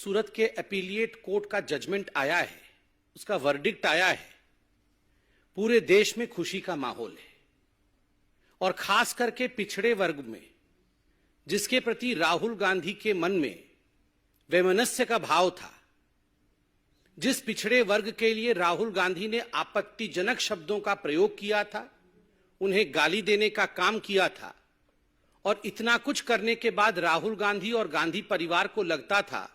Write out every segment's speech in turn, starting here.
सूरत के appellate court का judgement आया है, उसका वर्डिक्ट आया है, पूरे देश में खुशी का माहौल है और खास करके पिछड़े वर्ग में, जिसके प्रति राहुल गांधी के मन में वैमनस्य का भाव था, जिस पिछड़े वर्ग के लिए राहुल गांधी ने आपत्तिजनक शब्दों का प्रयोग किया था, उन्हें गाली देने का काम किया था और इतना कुछ करने के बाद राहुल गांधी और गांधी परिवार को लगता था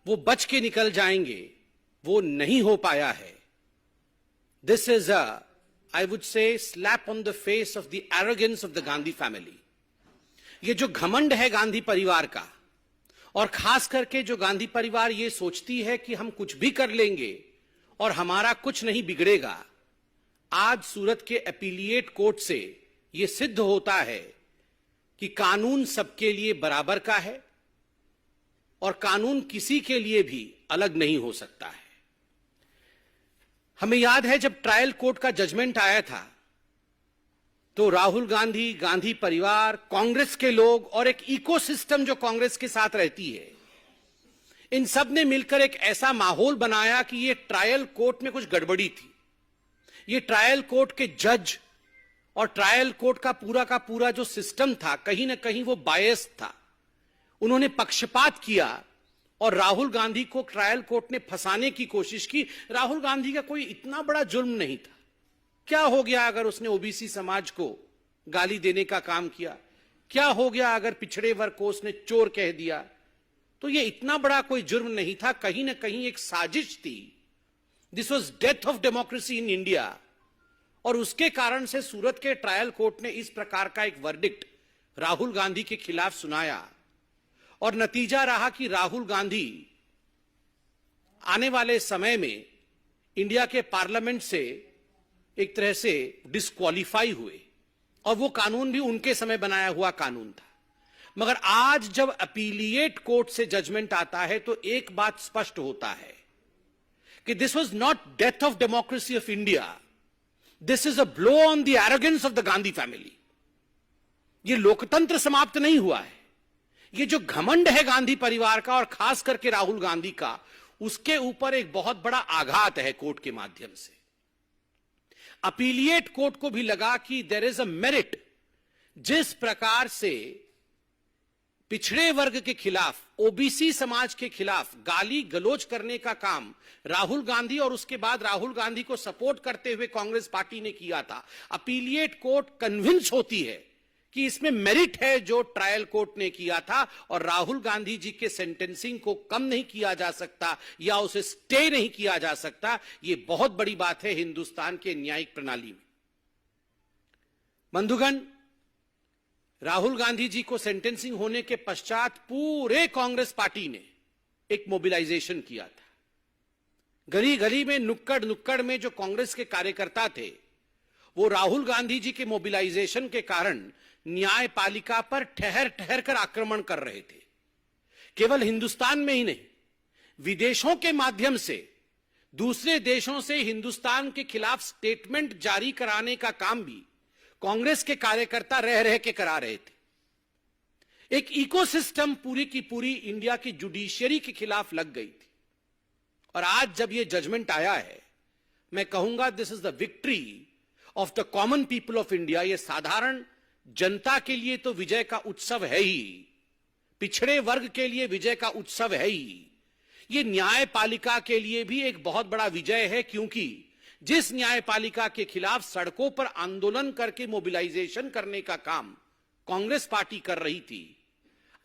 वो बच के निकल जाएंगे, वो नहीं हो पाया है। This is I would say slap on the face of the arrogance of the Gandhi family. ये जो घमंड है गांधी परिवार का, और खास करके जो गांधी परिवार ये सोचती है कि हम कुछ भी कर लेंगे और हमारा कुछ नहीं बिगड़ेगा, आज सूरत के अपीलिएट कोर्ट से यह सिद्ध होता है कि कानून सबके लिए बराबर का है और कानून किसी के लिए भी अलग नहीं हो सकता है। हमें याद है जब ट्रायल कोर्ट का जजमेंट आया था तो राहुल गांधी, गांधी परिवार, कांग्रेस के लोग और एक इकोसिस्टम जो कांग्रेस के साथ रहती है, इन सब ने मिलकर एक ऐसा माहौल बनाया कि ये ट्रायल कोर्ट में कुछ गड़बड़ी थी। ये ट्रायल कोर्ट के जज और ट्रायल कोर्ट का पूरा जो सिस्टम था, कहीं ना कहीं वो बायस था। उन्होंने पक्षपात किया और राहुल गांधी को ट्रायल कोर्ट ने फंसाने की कोशिश की। राहुल गांधी का कोई इतना बड़ा जुर्म नहीं था। क्या हो गया अगर उसने ओबीसी समाज को गाली देने का काम किया? क्या हो गया अगर पिछड़े वर्ग को उसने चोर कह दिया? तो ये इतना बड़ा कोई जुर्म नहीं था, कहीं ना कहीं एक साजिश थी। This was death of democracy in India. और उसके कारण से सूरत के ट्रायल कोर्ट ने इस प्रकार का एक वर्डिक्ट राहुल गांधी के खिलाफ सुनाया और नतीजा रहा कि राहुल गांधी आने वाले समय में इंडिया के पार्लियामेंट से एक तरह से डिस्क्वालीफाई हुए और वो कानून भी उनके समय बनाया हुआ कानून था। मगर आज जब अपीलिएट कोर्ट से जजमेंट आता है तो एक बात स्पष्ट होता है कि this was not death of democracy of India, this is a blow on the arrogance of the Gandhi family. ये लोकतंत्र समाप्त नहीं हुआ है। ये जो घमंड है गांधी परिवार का और खास करके राहुल गांधी का, उसके ऊपर एक बहुत बड़ा आघात है कोर्ट के माध्यम से। अपीलिएट कोर्ट को भी लगा कि देयर इज अ मेरिट। जिस प्रकार से पिछड़े वर्ग के खिलाफ, ओबीसी समाज के खिलाफ गाली गलौज करने का काम राहुल गांधी और उसके बाद राहुल गांधी को सपोर्ट करते हुए कांग्रेस पार्टी ने किया था, अपीलिएट कोर्ट कन्विंस होती है कि इसमें मेरिट है जो ट्रायल कोर्ट ने किया था और राहुल गांधी जी के सेंटेंसिंग को कम नहीं किया जा सकता या उसे स्टे नहीं किया जा सकता। यह बहुत बड़ी बात है हिंदुस्तान के न्यायिक प्रणाली में। बंधुगण, राहुल गांधी जी को सेंटेंसिंग होने के पश्चात पूरे कांग्रेस पार्टी ने एक मोबिलाइजेशन किया था। गली गली में, नुक्कड़ नुक्कड़ में जो कांग्रेस के कार्यकर्ता थे, वो राहुल गांधी जी के मोबिलाइजेशन के कारण न्यायपालिका पर ठहर ठहर कर आक्रमण कर रहे थे। केवल हिंदुस्तान में ही नहीं, विदेशों के माध्यम से दूसरे देशों से हिंदुस्तान के खिलाफ स्टेटमेंट जारी कराने का काम भी कांग्रेस के कार्यकर्ता रह रह के करा रहे थे। एक इकोसिस्टम पूरी की पूरी इंडिया की जुडिशियरी के खिलाफ लग गई थी। और आज जब यह जजमेंट आया है, मैं कहूंगा this is the victory of the common people of India. यह साधारण जनता के लिए तो विजय का उत्सव है ही, पिछड़े वर्ग के लिए विजय का उत्सव है ही, यह न्यायपालिका के लिए भी एक बहुत बड़ा विजय है। क्योंकि जिस न्यायपालिका के खिलाफ सड़कों पर आंदोलन करके मोबिलाइजेशन करने का काम कांग्रेस पार्टी कर रही थी,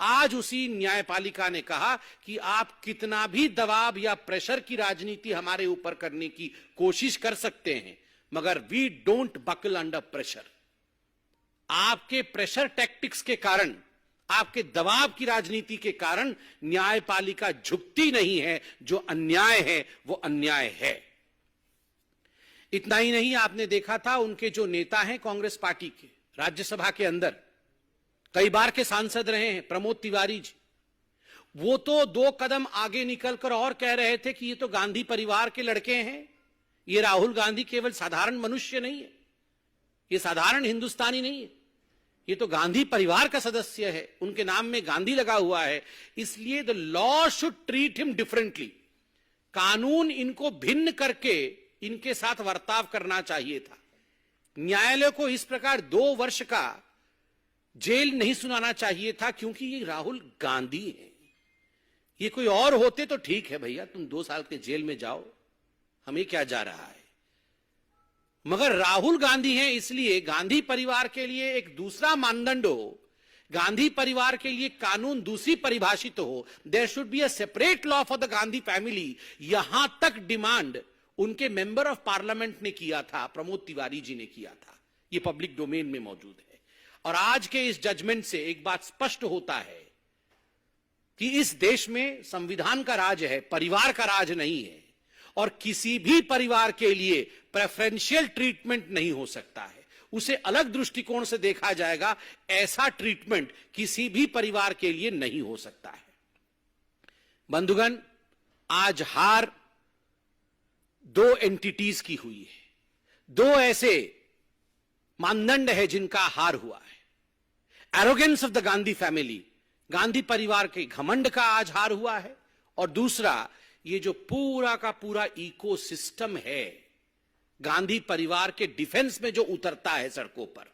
आज उसी न्यायपालिका ने कहा कि आप कितना भी दबाव या प्रेशर की राजनीति हमारे ऊपर करने की कोशिश कर सकते हैं, मगर we don't buckle under pressure. आपके प्रेशर टैक्टिक्स के कारण, आपके दबाव की राजनीति के कारण न्यायपालिका झुकती नहीं है। जो अन्याय है वो अन्याय है। इतना ही नहीं, आपने देखा था उनके जो नेता हैं कांग्रेस पार्टी के, राज्यसभा के अंदर कई बार के सांसद रहे हैं, प्रमोद तिवारी जी, वो तो 2 कदम आगे निकलकर और कह रहे थे कि ये तो गांधी परिवार के लड़के हैं, ये राहुल गांधी केवल साधारण मनुष्य नहीं है, ये साधारण हिंदुस्तानी नहीं है, ये तो गांधी परिवार का सदस्य है, उनके नाम में गांधी लगा हुआ है, इसलिए the law should treat him differently. कानून इनको भिन्न करके इनके साथ बर्ताव करना चाहिए था। न्यायालय को इस प्रकार 2 वर्ष का जेल नहीं सुनाना चाहिए था, क्योंकि ये राहुल गांधी है। ये कोई और होते तो ठीक है भैया, तुम 2 साल के जेल में जाओ, हमें क्या जा रहा है। मगर राहुल गांधी हैं, इसलिए गांधी परिवार के लिए एक दूसरा मानदंड हो, गांधी परिवार के लिए कानून दूसरी परिभाषित हो। There should be a separate law for the Gandhi family. यहां तक डिमांड उनके मेंबर ऑफ पार्लियामेंट ने किया था, प्रमोद तिवारी जी ने किया था। यह पब्लिक डोमेन में मौजूद है। और आज के इस जजमेंट से एक बात स्पष्ट होता है कि इस देश में संविधान का राज है, परिवार का राज नहीं है। और किसी भी परिवार के लिए प्रेफरेंशियल ट्रीटमेंट नहीं हो सकता है, उसे अलग दृष्टिकोण से देखा जाएगा। ऐसा ट्रीटमेंट किसी भी परिवार के लिए नहीं हो सकता है। बंधुगण, आज हार 2 एंटिटीज की हुई है। 2 ऐसे मानदंड है जिनका हार हुआ है। Arrogance of the Gandhi family, Gandhi परिवार के घमंड का आज हार हुआ है। और दूसरा, ये जो पूरा का पूरा इकोसिस्टम है गांधी परिवार के डिफेंस में जो उतरता है सड़कों पर,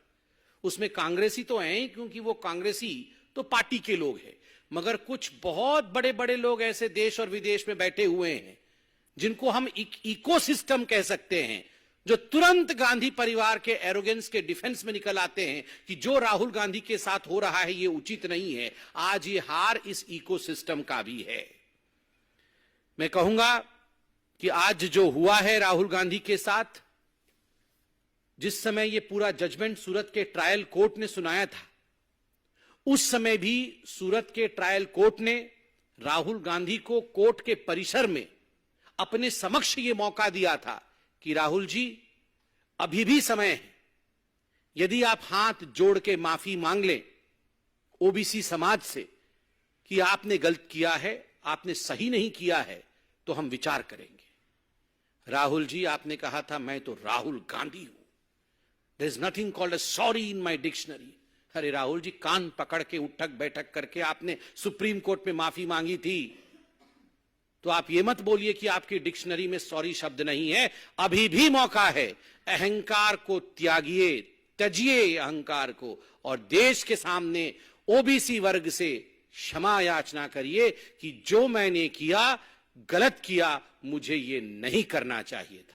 उसमें कांग्रेसी तो हैं, क्योंकि वो कांग्रेसी तो पार्टी के लोग हैं, मगर कुछ बहुत बड़े बड़े लोग ऐसे देश और विदेश में बैठे हुए हैं जिनको हम इकोसिस्टम कह सकते हैं, जो तुरंत गांधी परिवार के एरोगेंस के डिफेंस में निकल आते हैं कि जो राहुल गांधी के साथ हो रहा है ये उचित नहीं है। आज ये हार इस इकोसिस्टम का भी है। मैं कहूंगा कि आज जो हुआ है राहुल गांधी के साथ, जिस समय ये पूरा जजमेंट सूरत के ट्रायल कोर्ट ने सुनाया था, उस समय भी सूरत के ट्रायल कोर्ट ने राहुल गांधी को कोर्ट के परिसर में अपने समक्ष ये मौका दिया था कि राहुल जी, अभी भी समय है, यदि आप हाथ जोड़ के माफी मांग लें ओबीसी समाज से कि आपने गलत किया है, आपने सही नहीं किया है, तो हम विचार करेंगे। राहुल जी, आपने कहा था मैं तो राहुल गांधी हूं, there is nothing called a sorry in my dictionary. अरे राहुल जी, कान पकड़ के उठक बैठक करके आपने सुप्रीम कोर्ट में माफी मांगी थी, तो आप ये मत बोलिए कि आपकी डिक्शनरी में सॉरी शब्द नहीं है। अभी भी मौका है, अहंकार को त्यागिए, त्यजिए अहंकार को, और देश के सामने ओबीसी वर्ग से क्षमा याचना करिए कि जो मैंने किया गलत किया, मुझे ये नहीं करना चाहिए था।